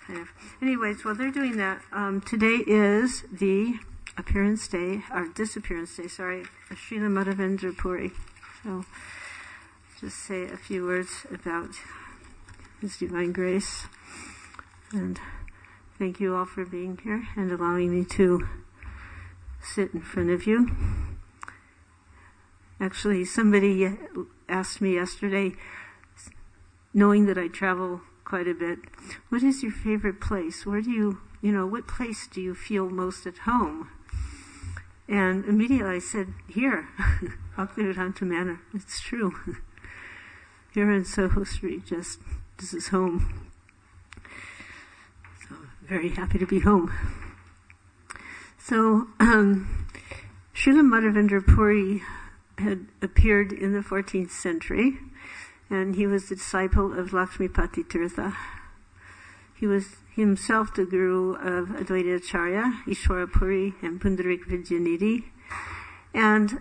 kind of. Anyways, while they're doing that, today is the disappearance day, of Srila Madhavendra Puri. So, just say a few words about His Divine Grace. And thank you all for being here and allowing me to sit in front of you. Actually, somebody asked me yesterday, knowing that I travel quite a bit, what is your favorite place? Where do what place do you feel most at home? And immediately I said, here, Bhaktivedanta Manor. It's true. Here in Soho Street, this is home. So, very happy to be home. So, Srila Madhavendra Puri had appeared in the 14th century, and he was the disciple of Lakshmipati Tirtha. He was himself the guru of Advaita Acharya, Ishwara Puri, and Pundarik Vidyanidhi. And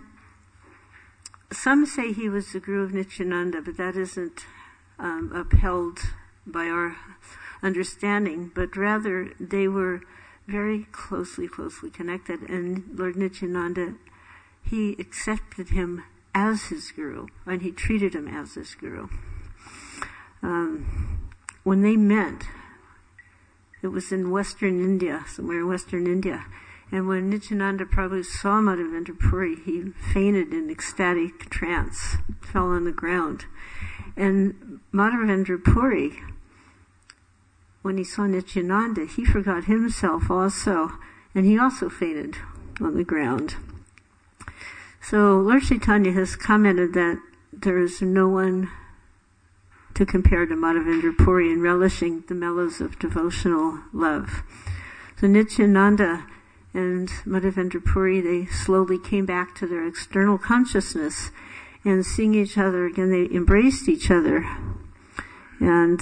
some say he was the guru of Nityananda, but that isn't upheld by our understanding, but rather they were very closely connected. And Lord Nityananda, he accepted him as his guru, and he treated him as his guru. When they met, it was in Western India, somewhere in Western India. And when Nityananda Prabhu saw Madhavendra Puri, he fainted in ecstatic trance, fell on the ground. And Madhavendra Puri, when he saw Nityananda, he forgot himself also, and he also fainted on the ground. So Lord Chaitanya has commented that there is no one to compare to Madhavendra Puri in relishing the mellows of devotional love. So Nityananda and Madhavendra Puri, they slowly came back to their external consciousness, and seeing each other again, they embraced each other. And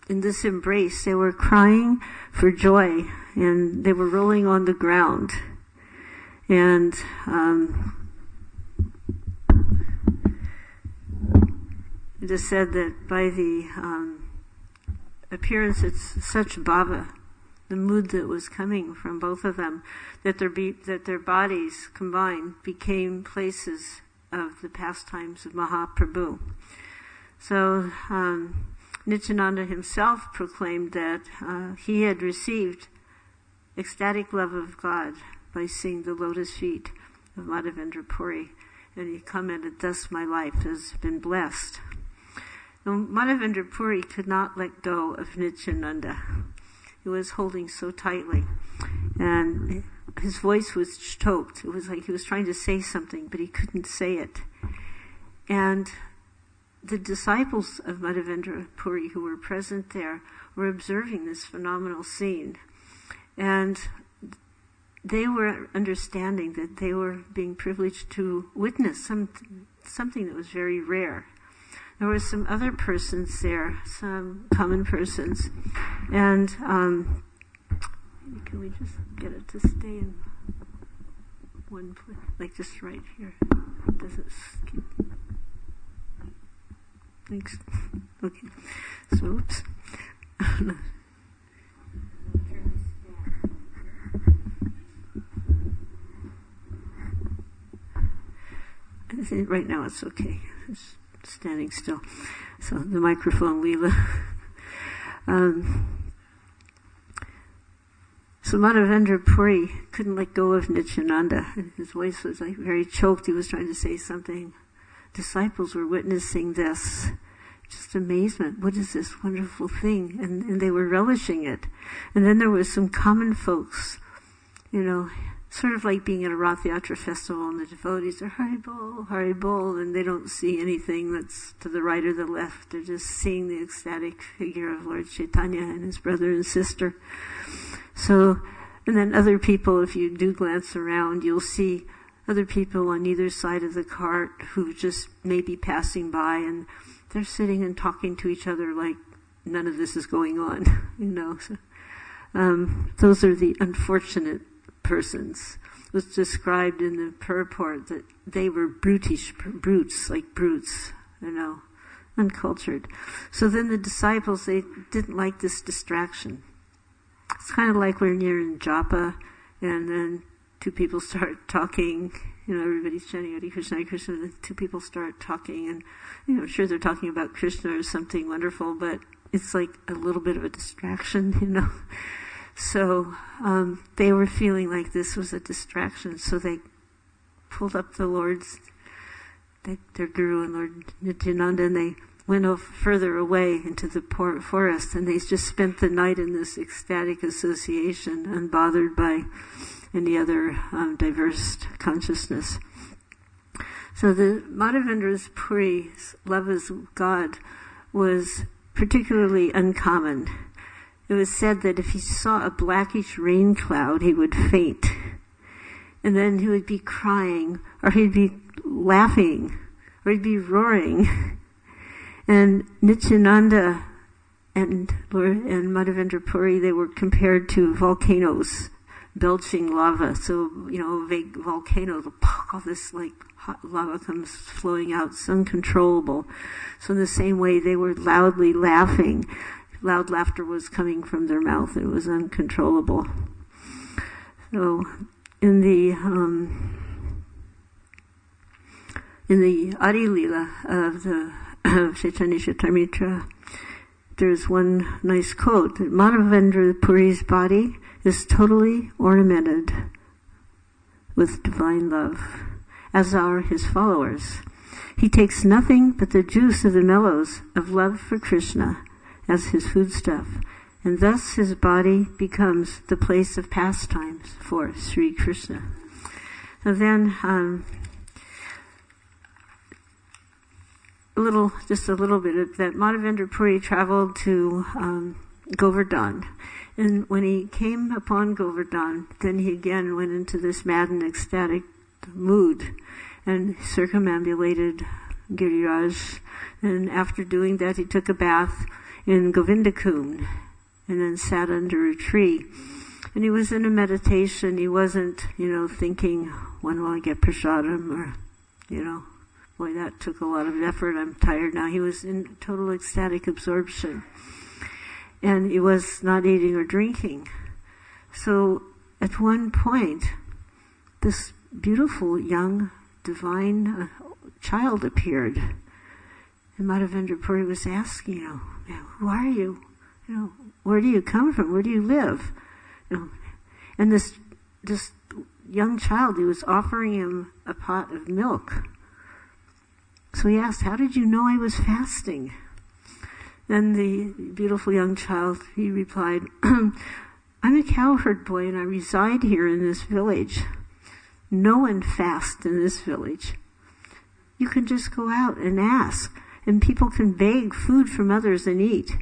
in this embrace, they were crying for joy, and they were rolling on the ground. And it is said that by the appearance, it's such bhava, the mood that was coming from both of them, that their bodies combined became places of the pastimes of Mahaprabhu. So Nityananda himself proclaimed that he had received ecstatic love of God by seeing the lotus feet of Madhavendra Puri, and he commented, "Thus my life has been blessed." Now, Madhavendra Puri could not let go of Nityananda. He was holding so tightly, and his voice was choked. It was like he was trying to say something, but he couldn't say it. And the disciples of Madhavendra Puri who were present there were observing this phenomenal scene. And they were understanding that they were being privileged to witness something that was very rare. There were some other persons there, some common persons, and can we just get it to stay in one place, like just right here? It doesn't skip. Thanks. Okay. So, oops. I think right now it's okay. It's standing still. So the microphone, lila. So Madhavendra Puri couldn't let go of Nityananda. His voice was like very choked. He was trying to say something. Disciples were witnessing this. Just amazement. What is this wonderful thing? And they were relishing it. And then there was some common folks, sort of like being at a Rath Yatra festival, and the devotees are Hari Bol, and they don't see anything that's to the right or the left. They're just seeing the ecstatic figure of Lord Chaitanya and his brother and sister. So, and then other people, if you do glance around, you'll see other people on either side of the cart who just may be passing by, and they're sitting and talking to each other like none of this is going on, So, those are the unfortunate persons. It was described in the purport that they were brutes, like brutes, uncultured. So then the disciples, they didn't like this distraction. It's kind of like when you're in japa and then two people start talking, everybody's chanting Hare Krishna, Hare Krishna, and two people start talking, and, sure they're talking about Krishna or something wonderful, but it's like a little bit of a distraction, So they were feeling like this was a distraction, so they pulled up the Lord's, their Guru and Lord Nityananda, and they went off further away into the forest, and they just spent the night in this ecstatic association, unbothered by any other diverse consciousness. So the Madhavendra's Puri's love of God was particularly uncommon. It was said that if he saw a blackish rain cloud, he would faint. And then he would be crying, or he'd be laughing, or he'd be roaring. And Nityananda and Madhavendra Puri, they were compared to volcanoes belching lava. So, a big volcano, all this like hot lava comes flowing out. It's uncontrollable. So in the same way, they were loudly laughing. Loud laughter was coming from their mouth. It was uncontrollable. So in the Adi Lila of Chaitanya Charitamrita, there's one nice quote that Madhavendra Puri's body is totally ornamented with divine love, as are his followers. He takes nothing but the juice of the mellows of love for Krishna as his foodstuff, and thus his body becomes the place of pastimes for Sri Krishna. So then, just a little bit of that. Madhavendra Puri traveled to Govardhan, and when he came upon Govardhan, then he again went into this mad and ecstatic mood and circumambulated Giriraj. And after doing that, he took a bath in Govindakund and then sat under a tree. And he was in a meditation. He wasn't, thinking, when will I get prasadam, or, boy, that took a lot of effort. I'm tired now. He was in total ecstatic absorption. And he was not eating or drinking. So at one point, this beautiful young divine child appeared. And Madhavendra Puri was asking, who are you? Where do you come from? Where do you live? And this young child, he was offering him a pot of milk. So he asked, how did you know I was fasting? Then the beautiful young child, he replied, I'm a cowherd boy and I reside here in this village. No one fasts in this village. You can just go out and ask, and people can beg food from others and eat.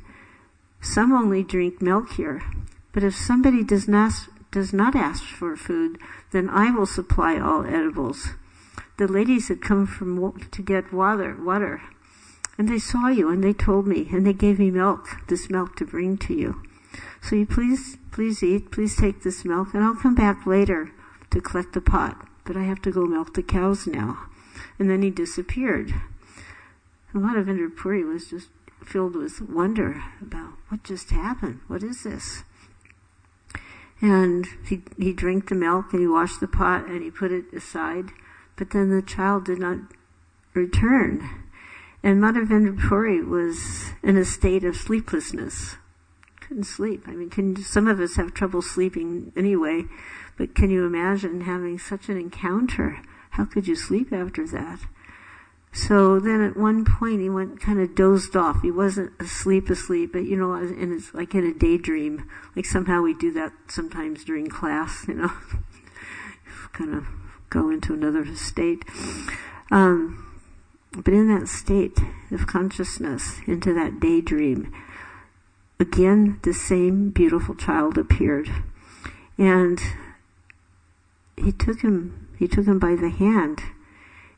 Some only drink milk here, but if somebody does not ask for food, then I will supply all edibles. The ladies had come to get water, and they saw you, and they told me, and they gave me this milk to bring to you. So you please eat, please take this milk, and I'll come back later to collect the pot, but I have to go milk the cows now. And then he disappeared. And Madhavendra Puri was just filled with wonder about what just happened. What is this? And he drank the milk, and he washed the pot, and he put it aside, but then the child did not return. And Madhavendra Puri was in a state of sleeplessness. Couldn't sleep. Some of us have trouble sleeping anyway, but can you imagine having such an encounter? How could you sleep after that? So then at one point he went kind of dozed off. He wasn't asleep, but and it's like in a daydream. Like somehow we do that sometimes during class, kind of go into another state. But in that state of consciousness, into that daydream, again, the same beautiful child appeared. And he took him by the hand,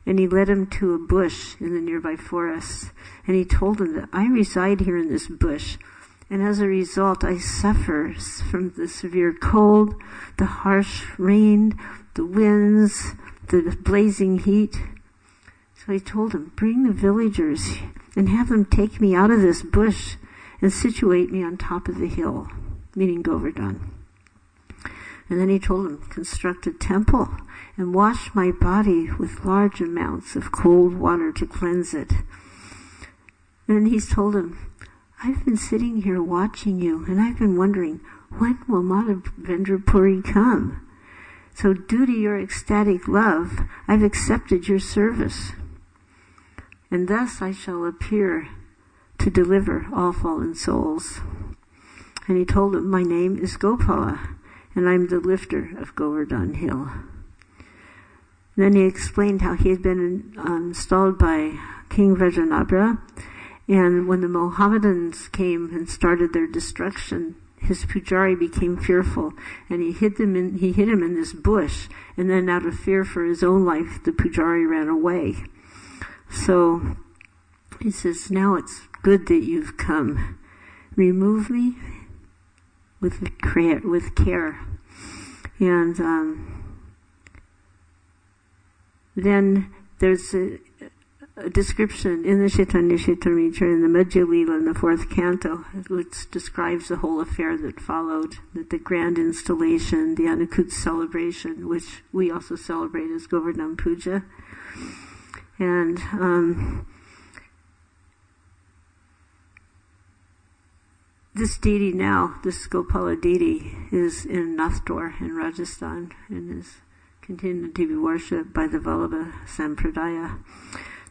and he led him to a bush in the nearby forest. And he told him that I reside here in this bush, and as a result, I suffer from the severe cold, the harsh rain, the winds, the blazing heat. So So he told him, bring the villagers and have them take me out of this bush and situate me on top of the hill, meaning Govardhan. And then he told him, construct a temple and wash my body with large amounts of cold water to cleanse it. And then he's told him, I've been sitting here watching you, and I've been wondering, when will Madhavendra Puri come? So due to your ecstatic love, I've accepted your service. And thus I shall appear to deliver all fallen souls. And he told him, my name is Gopala, and I'm the lifter of Govardhan Hill. Then he explained how he had been installed by King Vajranabha, and when the Mohammedans came and started their destruction, his pujari became fearful, and he hid him in this bush, and then out of fear for his own life, the pujari ran away. So he says, now it's good that you've come. Remove me with care. And then there's a description in the Chaitanya Charitamrita in the Madhya Lila in the 4th canto, which describes the whole affair that followed, that the grand installation, the Anukut celebration, which we also celebrate as Govardhan Puja. And this deity now, this Gopala deity, is in Nathdwar in Rajasthan and is continued to be worshipped by the Vallabha Sampradaya.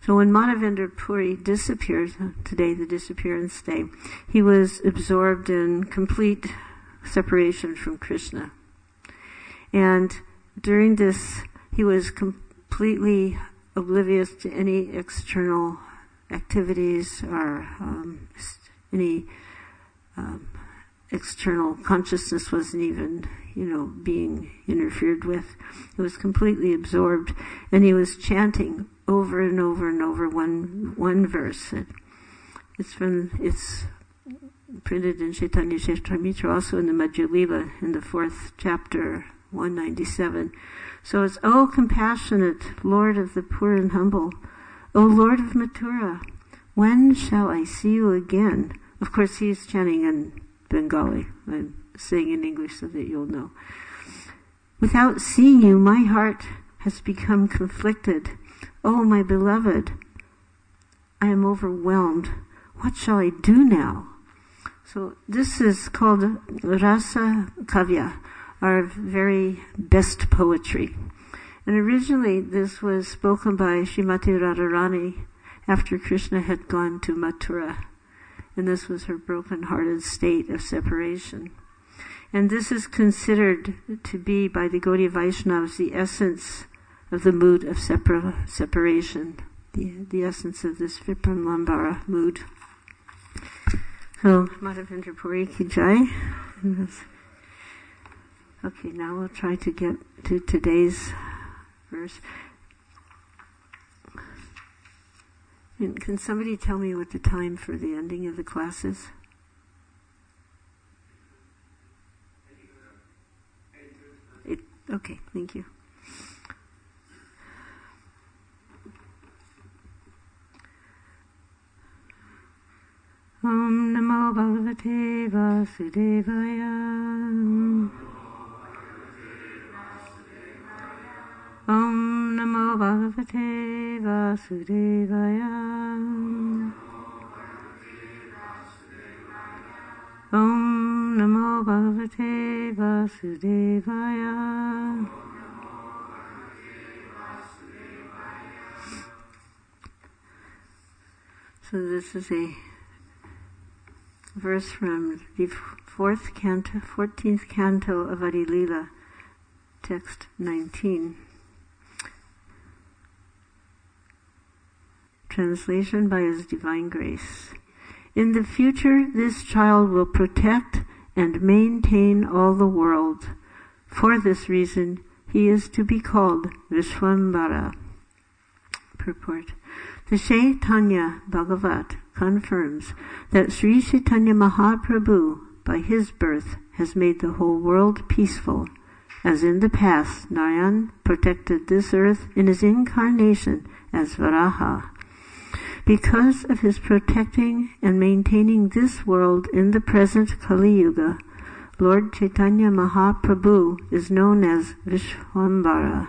So when Madhavendra Puri disappeared, today the disappearance day, he was absorbed in complete separation from Krishna. And during this, he was completely oblivious to any external activities or any external consciousness wasn't even, being interfered with. He was completely absorbed, and he was chanting over and over and over one verse. It's printed in Chaitanya Charitamrita, also in the Madhya Lila, in the 4th chapter, 197. So it's, O compassionate Lord of the poor and humble, O Lord of Mathura, when shall I see you again? Of course, he's chanting in Bengali. I'm saying in English so that you'll know. Without seeing you, my heart has become conflicted. Oh, my beloved, I am overwhelmed. What shall I do now? So this is called Rasa Kavya, our very best poetry. And originally this was spoken by Srimati Radharani after Krishna had gone to Mathura. And this was her broken-hearted state of separation. And this is considered to be, by the Gaudiya Vaishnavas, the essence of the mood of separation, the essence of this Vipramlambara mood. So, Madhavendra Puri ki jai. Okay, now we'll try to get to today's verse. And can somebody tell me what the time for the ending of the class is? Okay, thank you. Om Namo Bhagavate Vasudevaya. Om Namo Bhagavate Vasudevaya. Om Namo Bhagavate Vasudevaya. So this is a verse from the 14th canto of Adi Lila, text 19. Translation by His Divine Grace. In the future, this child will protect and maintain all the world. For this reason, he is to be called Vishwambara. Purport. The Chaitanya Bhagavat confirms that Sri Chaitanya Mahaprabhu, by his birth, has made the whole world peaceful. As in the past, Narayan protected this earth in his incarnation as Varaha. Because of his protecting and maintaining this world in the present Kali Yuga, Lord Chaitanya Mahaprabhu is known as Vishwambara,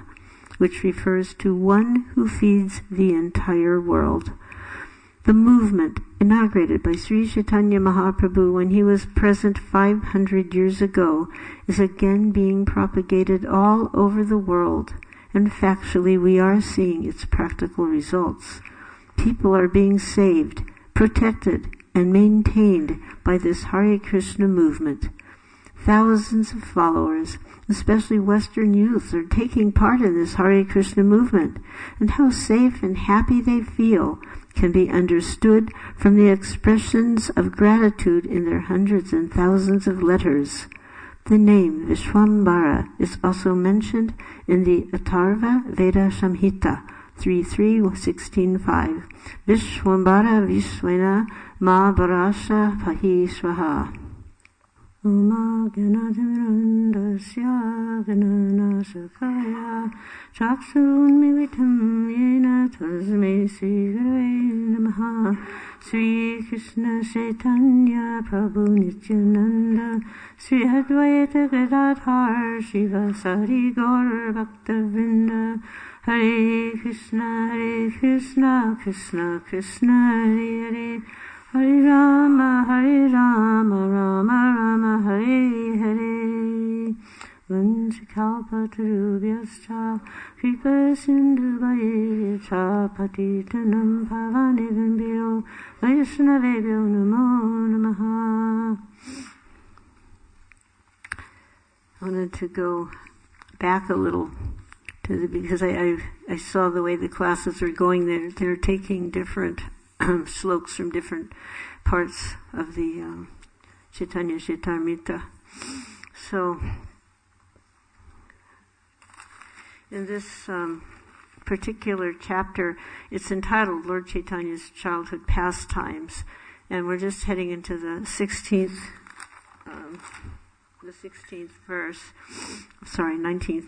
which refers to one who feeds the entire world. The movement inaugurated by Sri Chaitanya Mahaprabhu when he was present 500 years ago is again being propagated all over the world, and factually we are seeing its practical results. People are being saved, protected, and maintained by this Hare Krishna movement. Thousands of followers, especially Western youth, are taking part in this Hare Krishna movement, and how safe and happy they feel can be understood from the expressions of gratitude in their hundreds and thousands of letters. The name Vishwambara is also mentioned in the Atharva Veda Samhita 3.3.16.5. Vishwambara Vishwena Ma Barasha Pahi Swaha. Uma Ganadharandasya Gananasakaya Chaksun Mivitam Yena Tasme Sri Gurave Namaha. Sri Krishna Chaitanya Prabhu Nityananda Sri Advaita Gadadhar Shiva Sari Gaur Bhaktavrinda. Hare Krishna Krishna Krishna Hare Hare, Hare Rama Rama Rama Hare Hare. Vanchakalpatarubhyascha kripa sindhuvayescha patitanam pavanivambhyo vaishnavebhyo namo namaha. I wanted to go back a little because I saw the way the classes are going. They're taking different slokas from different parts of the Chaitanya Chaitamrita. So, in this particular chapter, it's entitled Lord Chaitanya's Childhood Pastimes, and we're just heading into the 19th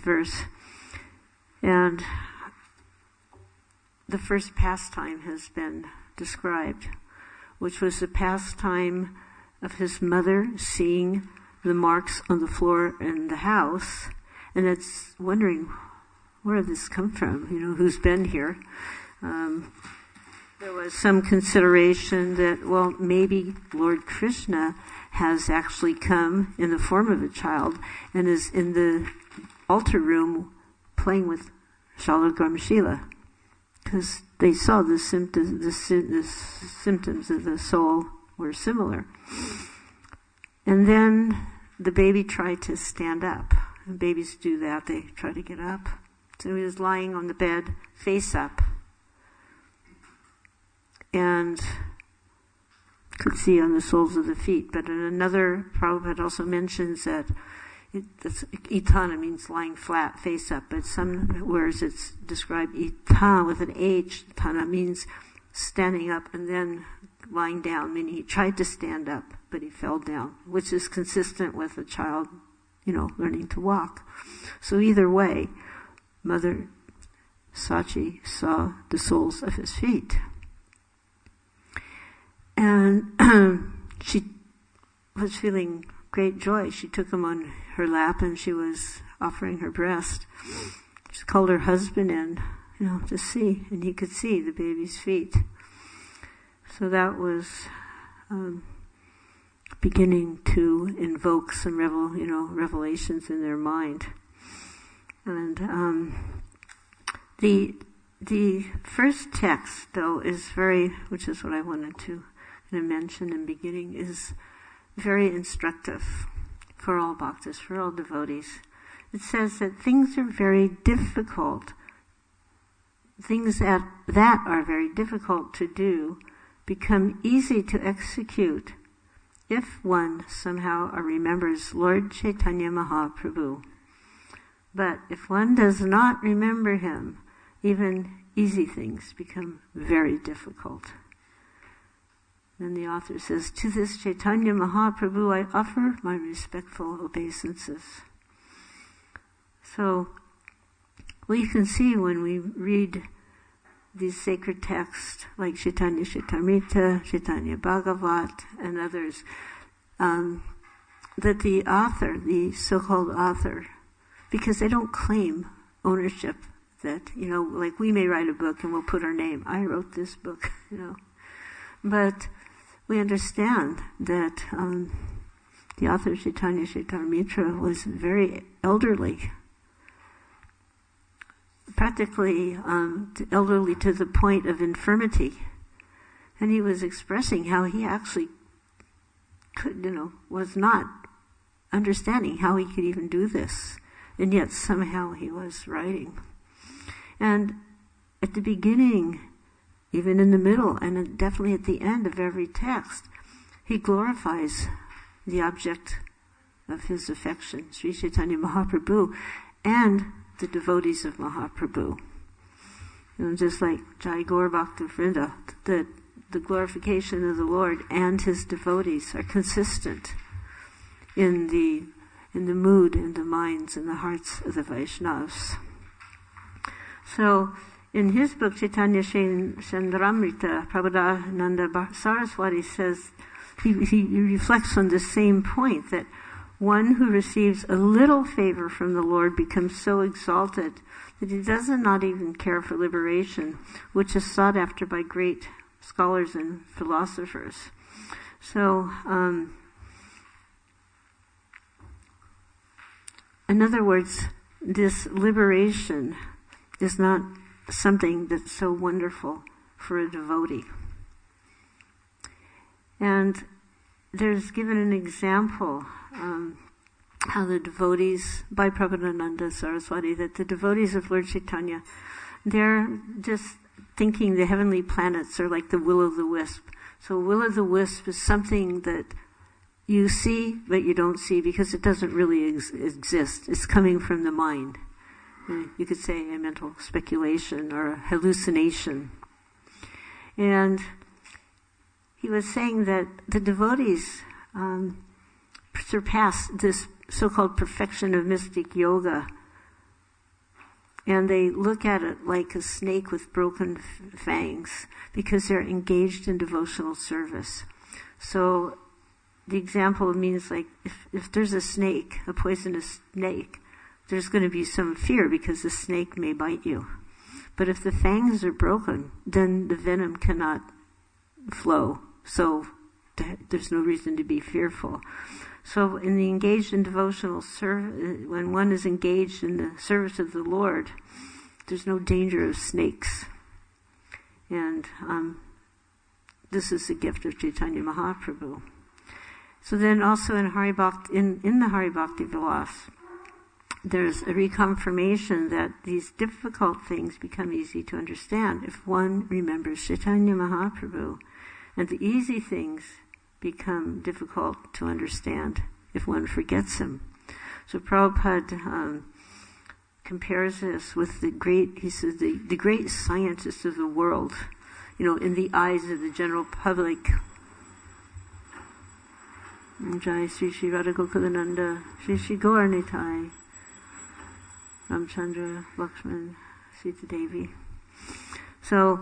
verse. And the first pastime has been described, which was the pastime of his mother seeing the marks on the floor in the house, and it's wondering, where did this come from? Who's been here? There was some consideration that, well, maybe Lord Krishna has actually come in the form of a child and is in the altar room playing with Shalagramashila, because they saw the symptoms of the soul were similar. And then the baby tried to stand up. And babies do that, they try to get up. So he was lying on the bed, face up, and could see on the soles of the feet. But in another, Prabhupada also mentions that itana means lying flat, face up, but somewhere it's described ita with an H. Itana means standing up and then lying down, meaning he tried to stand up, but he fell down, which is consistent with a child, learning to walk. So either way, Mother Sachi saw the soles of his feet. And she was feeling great joy. She took him on her lap and she was offering her breast. She called her husband in, to see, and he could see the baby's feet. So that was beginning to invoke some revelations in their mind. And the first text, though, is which is what I wanted to mention in beginning, is very instructive for all bhaktas, for all devotees. It says that things are very difficult. Things that are very difficult to do become easy to execute if one somehow remembers Lord Chaitanya Mahaprabhu. But if one does not remember him, even easy things become very difficult. Then the author says, to this Chaitanya Mahaprabhu I offer my respectful obeisances. So we can see when we read these sacred texts like Chaitanya Charitamrita, Chaitanya Bhagavat, and others, that the author, the so-called author, because they don't claim ownership, that, like we may write a book and we'll put our name, I wrote this book, But we understand that the author Chaitanya Charitamrita was very elderly, practically elderly to the point of infirmity. And he was expressing how he actually could, was not understanding how he could even do this. And yet somehow he was writing. And at the beginning, even in the middle, and definitely at the end of every text, he glorifies the object of his affection, Sri Chaitanya Mahaprabhu, and the devotees of Mahaprabhu. Just like Jai Gaur Bhakta Vrinda, the glorification of the Lord and his devotees are consistent in the mood and the minds and the hearts of the Vaishnavas. So, in his book, Chaitanya Chandramrita, Prabodhananda Saraswati says, he reflects on the same point, that one who receives a little favor from the Lord becomes so exalted that he does not even care for liberation, which is sought after by great scholars and philosophers. So, in other words, this liberation is not something that's so wonderful for a devotee. And there's given an example how the devotees, by Prabodhananda Saraswati, that the devotees of Lord Chaitanya, they're just thinking the heavenly planets are like the will-o'-the-wisp. So will-o'-the-wisp is something that you see, but you don't see because it doesn't really exist. It's coming from the mind. You could say a mental speculation or a hallucination. And he was saying that the devotees surpass this so-called perfection of mystic yoga, and they look at it like a snake with broken fangs because they're engaged in devotional service. So the example means like if there's a snake, a poisonous snake, there's going to be some fear because the snake may bite you. But if the fangs are broken, then the venom cannot flow. So there's no reason to be fearful. So in the engaged in devotional service, when one is engaged in the service of the Lord, there's no danger of snakes. And this is the gift of Chaitanya Mahaprabhu. So then also in Hari Bhakti, in the Hari Bhakti Vilas, there's a reconfirmation that these difficult things become easy to understand if one remembers Chaitanya Mahaprabhu. And the easy things become difficult to understand if one forgets him. So Prabhupada compares this with the great scientists of the world, in the eyes of the general public. Jai Sri Sri Radha Gokulananda, Sri Sri Gaur Nitai, Ramchandra, Lakshman, Sita Devi. So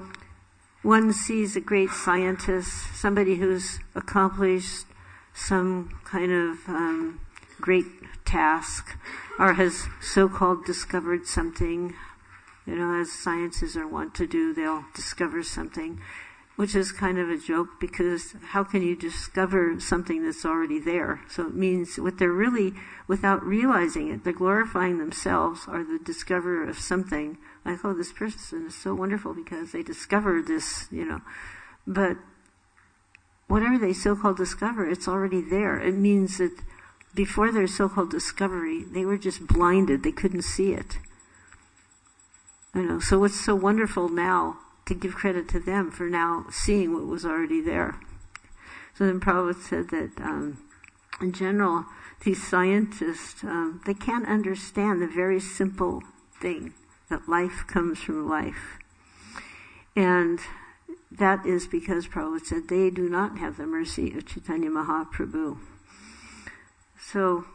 one sees a great scientist, somebody who's accomplished some kind of great task, or has so-called discovered something. As scientists are wont to do, they'll discover something, which is kind of a joke, because how can you discover something that's already there? So it means what they're really, without realizing it, they're glorifying themselves, are the discoverer of something. Like, oh, this person is so wonderful because they discovered this, But whatever they so-called discover, it's already there. It means that before their so-called discovery, they were just blinded. They couldn't see it. So what's so wonderful now to give credit to them for now seeing what was already there. So then Prabhupada said that in general, these scientists, they can't understand the very simple thing, that life comes from life. And that is because Prabhupada said they do not have the mercy of Chaitanya Mahaprabhu. So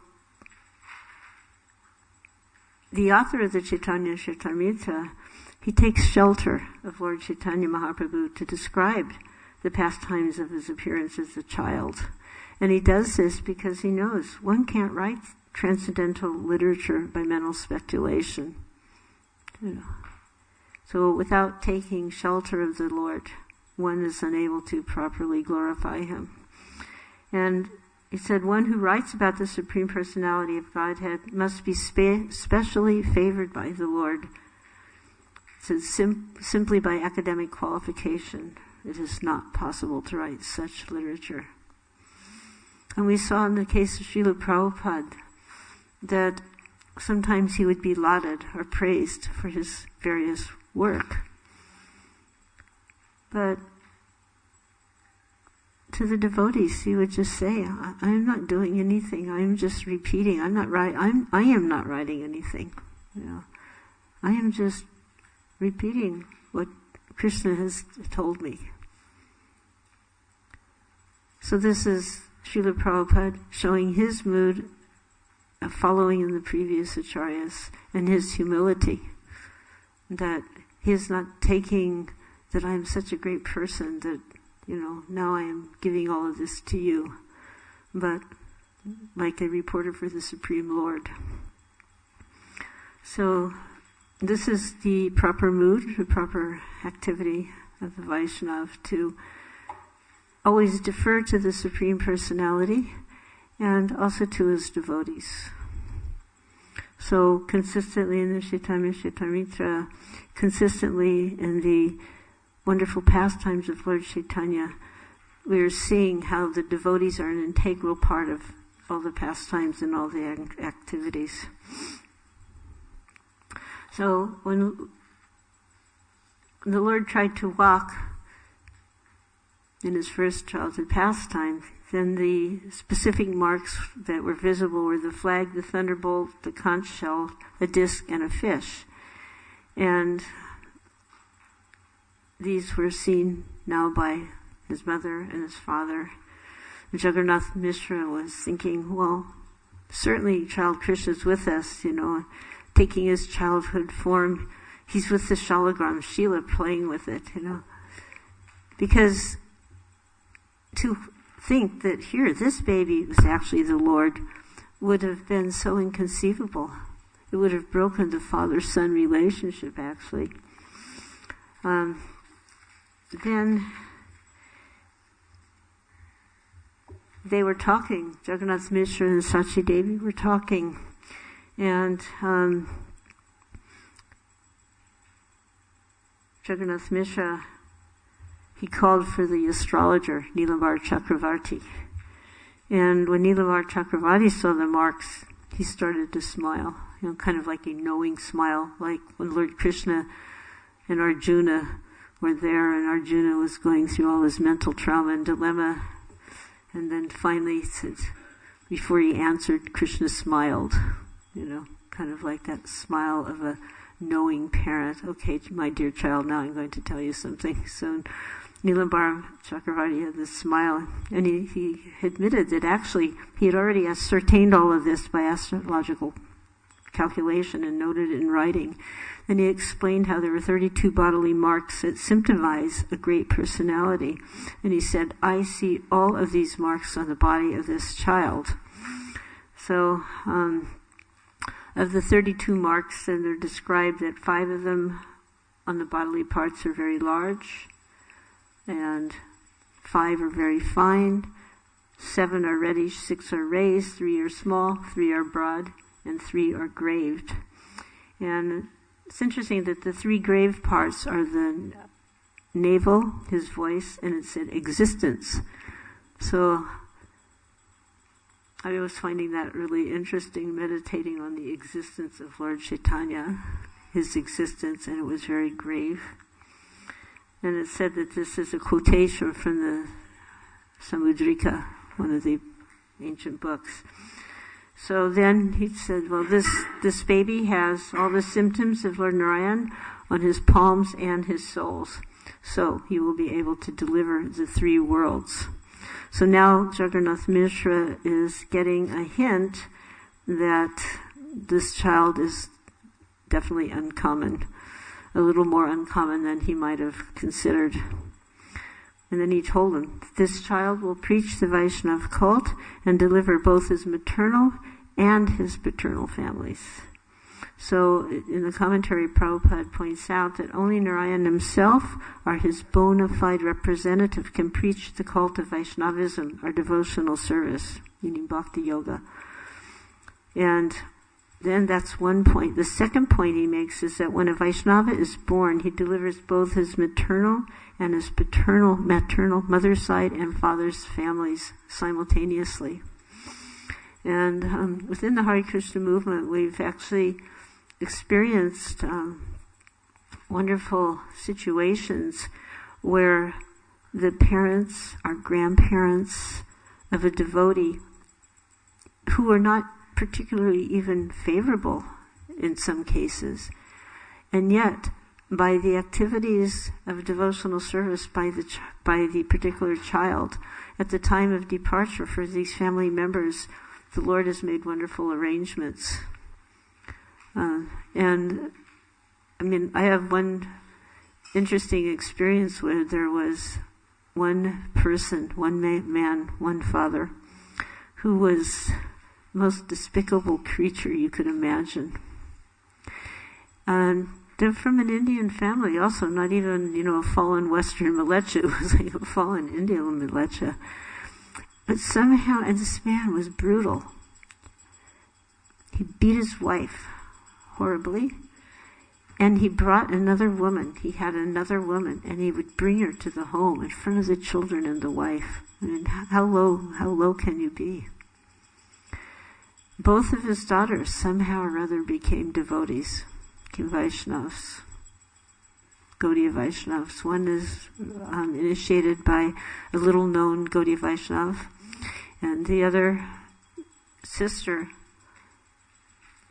the author of the Chaitanya Charitamrita, he takes shelter of Lord Chaitanya Mahaprabhu to describe the pastimes of his appearance as a child. And he does this because he knows one can't write transcendental literature by mental speculation. So without taking shelter of the Lord, one is unable to properly glorify him. And he said, one who writes about the Supreme Personality of Godhead must be specially favored by the Lord. It says, simply by academic qualification, it is not possible to write such literature. And we saw in the case of Srila Prabhupada that sometimes he would be lauded or praised for his various work. But to the devotees, he would just say, I'm not doing anything. I'm just repeating. I am not writing anything. I am just repeating what Krishna has told me. So this is Srila Prabhupada showing his mood of following in the previous acharyas and his humility. That he is not taking that I am such a great person that, now I am giving all of this to you, but like a reporter for the Supreme Lord. So this is the proper mood, the proper activity of the Vaishnava, to always defer to the Supreme Personality and also to his devotees. So consistently in the Chaitanya Charitamrita, consistently in the wonderful pastimes of Lord Chaitanya, we are seeing how the devotees are an integral part of all the pastimes and all the activities. So when the Lord tried to walk in his first childhood pastime, then the specific marks that were visible were the flag, the thunderbolt, the conch shell, a disc, and a fish. And these were seen now by his mother and his father. Jagannath Mishra was thinking, well, certainly child Krishna is with us, taking his childhood form. He's with the Shalagram Shila playing with it, Because to think that here, this baby was actually the Lord would have been so inconceivable. It would have broken the father-son relationship, actually. Then they were talking. Jagannath Mishra and Sachi Devi were talking. And Jagannath Mishra, he called for the astrologer, Nilambar Chakravarti. And when Nilambar Chakravarti saw the marks, he started to smile, kind of like a knowing smile, like when Lord Krishna and Arjuna were there, and Arjuna was going through all his mental trauma and dilemma, and then finally, before he answered, Krishna smiled, kind of like that smile of a knowing parent. Okay, my dear child, now I'm going to tell you something. So Nilambar Chakravarti had this smile, and he admitted that actually he had already ascertained all of this by astrological calculation and noted it in writing. And he explained how there were 32 bodily marks that symptomize a great personality. And he said, I see all of these marks on the body of this child. So, of the 32 marks, and they're described that 5 of them on the bodily parts are very large, and 5 are very fine, 7 are reddish, 6 are raised, 3 are small, 3 are broad, and 3 are graved. And it's interesting that the 3 grave parts are the navel, his voice, and it said existence. So I was finding that really interesting, meditating on the existence of Lord Chaitanya, his existence, and it was very grave. And it said that this is a quotation from the Samudrika, one of the ancient books. So then he said, well, this baby has all the symptoms of Lord Narayan on his palms and his soles. So he will be able to deliver the 3 worlds. So now Jagannath Mishra is getting a hint that this child is definitely uncommon. a little more uncommon than he might have considered. And then he told him, this child will preach the Vaishnava cult and deliver both his maternal and his paternal families. So in the commentary, Prabhupada points out that only Narayan himself, or his bona fide representative, can preach the cult of Vaishnavism, or devotional service, meaning bhakti yoga. And then that's one point. The second point he makes is that when a Vaishnava is born, he delivers both his maternal and his paternal, maternal, mother's side and father's families simultaneously. And within the Hare Krishna movement, we've actually experienced wonderful situations where the parents or grandparents of a devotee who are not particularly even favorable in some cases, and yet by the activities of devotional service by the particular child at the time of departure for these family members, the Lord has made wonderful arrangements. And I mean, I have one interesting experience where there was one person, one man, one father, who was the most despicable creature you could imagine. And they're from an Indian family also, not even, a fallen Western Malecha. It was like a fallen Indian Malecha. But somehow, and this man was brutal. He beat his wife horribly, and he brought another woman. He had another woman, and he would bring her to the home in front of the children and the wife. I mean, how low can you be? Both of his daughters somehow or other became devotees, became Vaishnavas, Gaudiya Vaishnavas. One is initiated by a little-known Gaudiya Vaishnav, and the other sister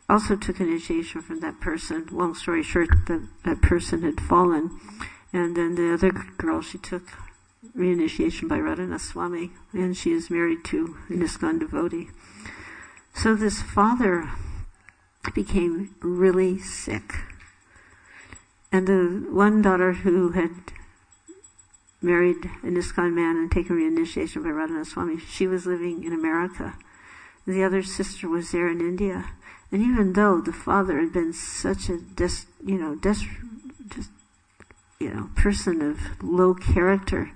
also took initiation from that person. Long story short, that person had fallen. And then the other girl, she took reinitiation by Radhanath Swami, and she is married to an ISKCON devotee. So this father became really sick. And the one daughter who had married an ISKCON man and taken reinitiation by Radhanath Swami, she was living in America. The other sister was there in India. And even though the father had been such a person of low character,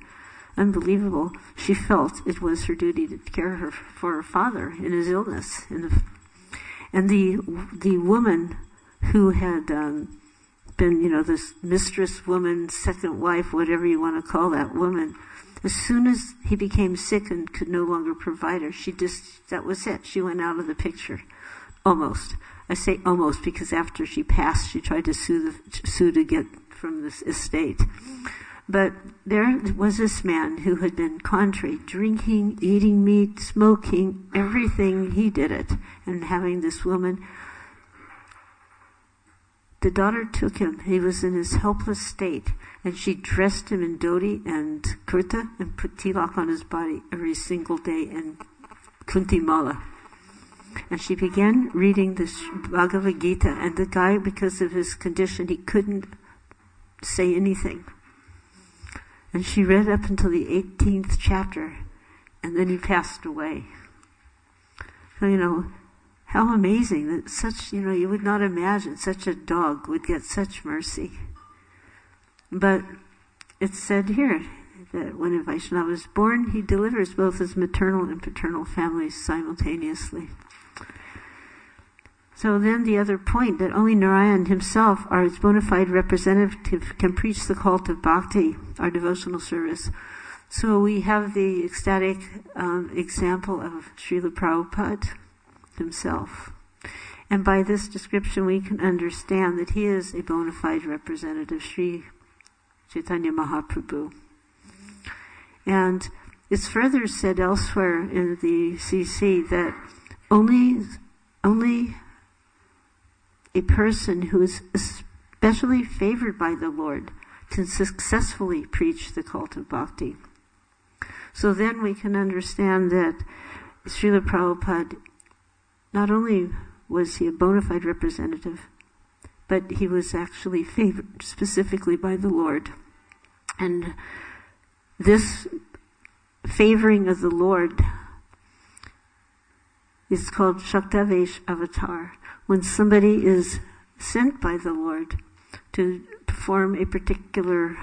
unbelievable, she felt it was her duty to care for her father in his illness. And the woman who had been, this mistress woman, second wife, whatever you want to call that woman, as soon as he became sick and could no longer provide her, that was it. She went out of the picture. Almost. I say almost because after she passed, she tried to sue to get from this estate. But there was this man who had been contrary, drinking, eating meat, smoking, everything, he did it. And having this woman, the daughter took him. He was in his helpless state, and she dressed him in dhoti and kurta and put tilak on his body every single day and kunti mala. And she began reading this Bhagavad Gita, and the guy, because of his condition, he couldn't say anything. And she read up until the 18th chapter, and then he passed away. So, how amazing that such, you would not imagine such a dog would get such mercy. But it's said here that when a Vaishnava is born, he delivers both his maternal and paternal families simultaneously. So then the other point, that only Narayan himself, our bona fide representative, can preach the cult of bhakti, our devotional service. So we have the ecstatic example of Srila Prabhupada himself. And by this description we can understand that he is a bona fide representative, Sri Chaitanya Mahaprabhu. And it's further said elsewhere in the CC that only a person who is especially favored by the Lord can successfully preach the cult of bhakti. So then we can understand that Srila Prabhupada, not only was he a bona fide representative, but he was actually favored specifically by the Lord. And this favoring of the Lord is called Shaktavesh avatar. When somebody is sent by the Lord to perform a particular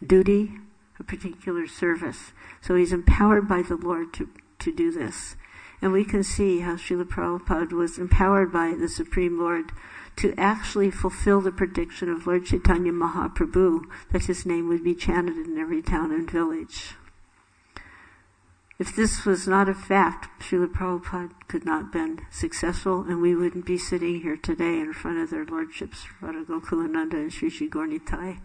duty, a particular service. So he's empowered by the Lord to do this. And we can see how Srila Prabhupada was empowered by the Supreme Lord to actually fulfill the prediction of Lord Chaitanya Mahaprabhu that his name would be chanted in every town and village. If this was not a fact, Srila Prabhupada could not have been successful, and we wouldn't be sitting here today in front of their lordships, Radha Gokulananda and Sri Sri Gaurnitai.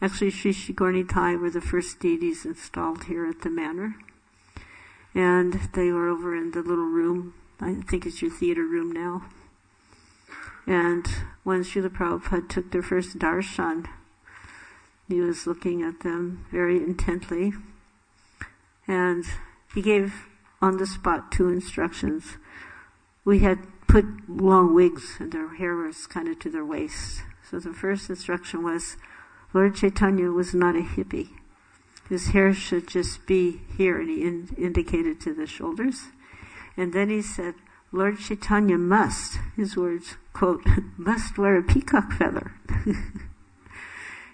Actually, Sri Sri Gaurnitai were the first deities installed here at the manor. And they were over in the little room, I think it's your theater room now. And when Srila Prabhupada took their first darshan, he was looking at them very intently. And he gave on the spot 2 instructions. We had put long wigs and their hair was kind of to their waist. So the first instruction was, Lord Chaitanya was not a hippie. His hair should just be here, and he indicated to the shoulders. And then he said, Lord Chaitanya must, his words, quote, must wear a peacock feather.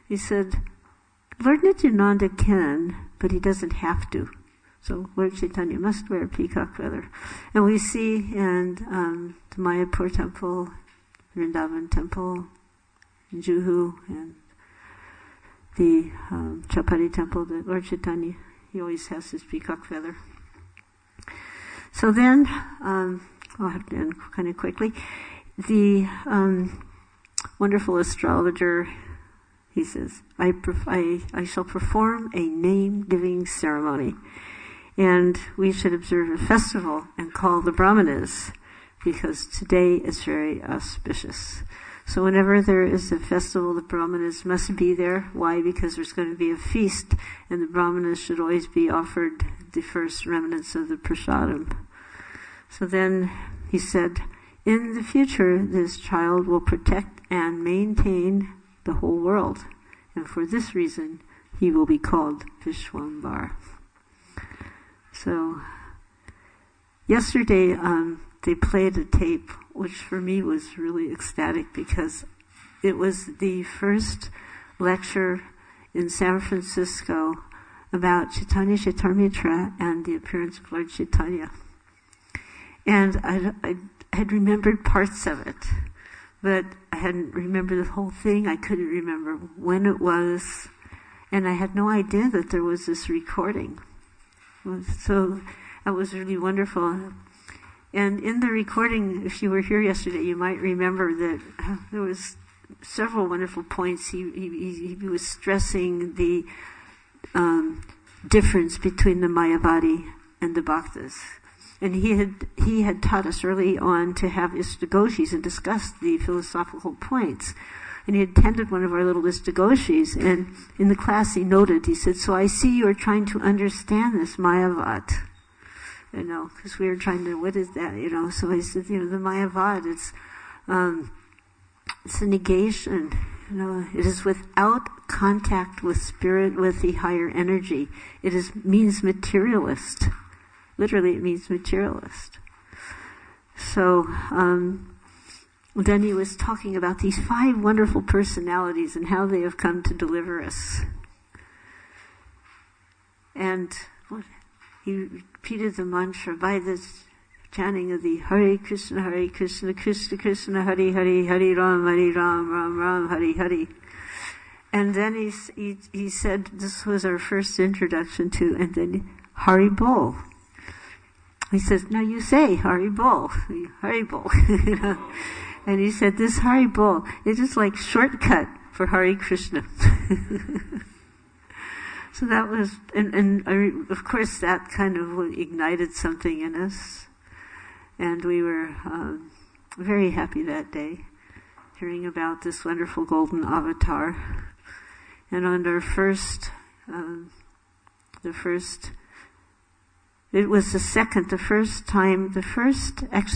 He said, Lord Nityananda can, but he doesn't have to. So Lord Chaitanya must wear a peacock feather. And we see in the Mayapur temple, Vrindavan temple, in Juhu, and the Chapati temple, that Lord Chaitanya, he always has his peacock feather. So then, I'll have to end kind of quickly. The wonderful astrologer, he says, I shall perform a name-giving ceremony. And we should observe a festival and call the Brahmanas, because today is very auspicious. So whenever there is a festival, the Brahmanas must be there. Why? Because there's going to be a feast, and the Brahmanas should always be offered the first remnants of the prasadam. So then he said, in the future, this child will protect and maintain the whole world. And for this reason, he will be called Vishwambar. So, yesterday, they played a tape, which for me was really ecstatic because it was the first lecture in San Francisco about Chaitanya Chaitamitra and the appearance of Lord Chaitanya. And I had remembered parts of it, but I hadn't remembered the whole thing. I couldn't remember when it was, and I had no idea that there was this recording. So that was really wonderful. And in the recording, if you were here yesterday, you might remember that there was several wonderful points. He was stressing the difference between the Mayavadi and the Bhaktas. And he had taught us early on to have istagoshis and discuss the philosophical points. And he attended one of our little istagoshis, and in the class he noted, he said, so I see you are trying to understand this Mayavad. Because we were trying to, what is that, So I said, the Mayavad, it's a negation, it is without contact with spirit, with the higher energy. It means materialist. Literally, it means materialist. So, then he was talking about these 5 wonderful personalities and how they have come to deliver us. And he repeated the mantra by this chanting of the Hare Krishna, Krishna Krishna, Hare Hare, Hare Ram, Ram Ram, Hare Hare. And then he said, this was our first introduction to, and then Hari Bol. He says, now you say Hari Bol, Hari Bol. And he said, this Hari Bol is just like shortcut for Hare Krishna. So that was, of course that kind of ignited something in us. And we were very happy that day, hearing about this wonderful golden avatar. And on our first, it was actually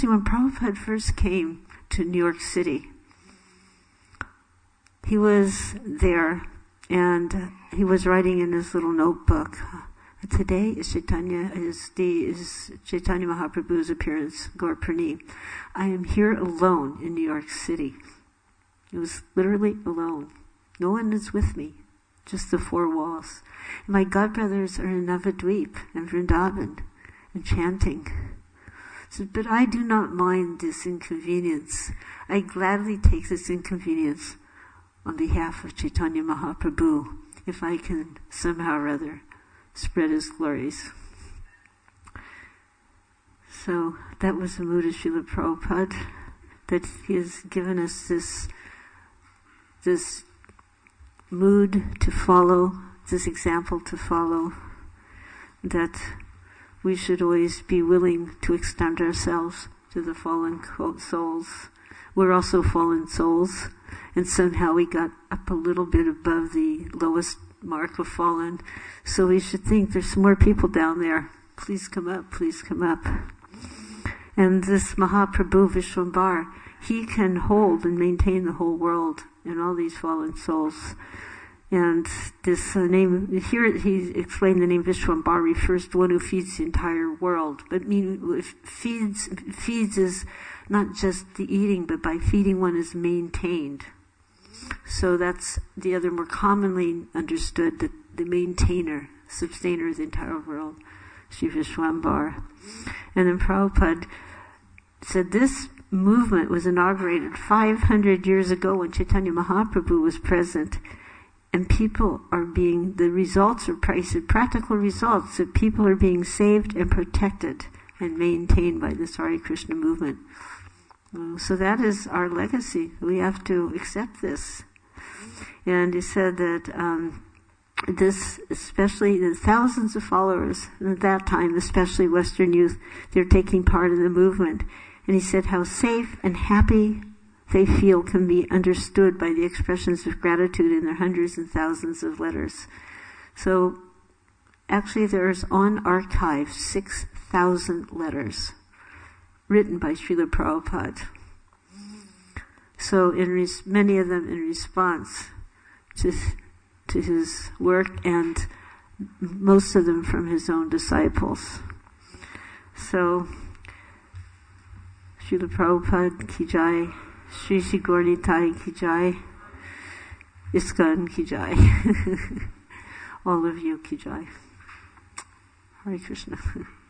when Prabhupada first came to New York City, he was there, and he was writing in his little notebook. Today is Chaitanya Mahaprabhu's appearance, Gaur Purni. I am here alone in New York City. It was literally alone. No one is with me, just the four walls. And my godbrothers are in Navadvip and Vrindavan and chanting. So, but I do not mind this inconvenience. I gladly take this inconvenience on behalf of Chaitanya Mahaprabhu, if I can somehow or other spread his glories. So that was the mood of Srila Prabhupada, that he has given us this mood to follow, this example to follow, that we should always be willing to extend ourselves to the fallen souls. We're also fallen souls, and somehow we got up a little bit above the lowest mark of fallen. So we should think there's some more people down there. Please come up, please come up. And this Mahaprabhu Vishwambar, he can hold and maintain the whole world and all these fallen souls. And this name, here he explained the name Vishwambar refers to one who feeds the entire world. But feeds is not just the eating, but by feeding one is maintained. So that's the other more commonly understood, that the maintainer, sustainer of the entire world, Sri Vishwambar. And then Prabhupada said this movement was inaugurated 500 years ago when Chaitanya Mahaprabhu was present. And people are the results are practical results, that people are being saved and protected and maintained by this Hare Krishna movement. So that is our legacy. We have to accept this. And he said that this, especially the thousands of followers at that time, especially Western youth, they're taking part in the movement. And he said how safe and happy they feel can be understood by the expressions of gratitude in their hundreds and thousands of letters. So actually there's on archive 6,000 letters written by Srila Prabhupada. So many of them in response to his work, and most of them from his own disciples. So Srila Prabhupada ki jai, Shri Shri Gaur Nitai ki jai, ISKCON ki jai. All of you ki jai. Hare Krishna.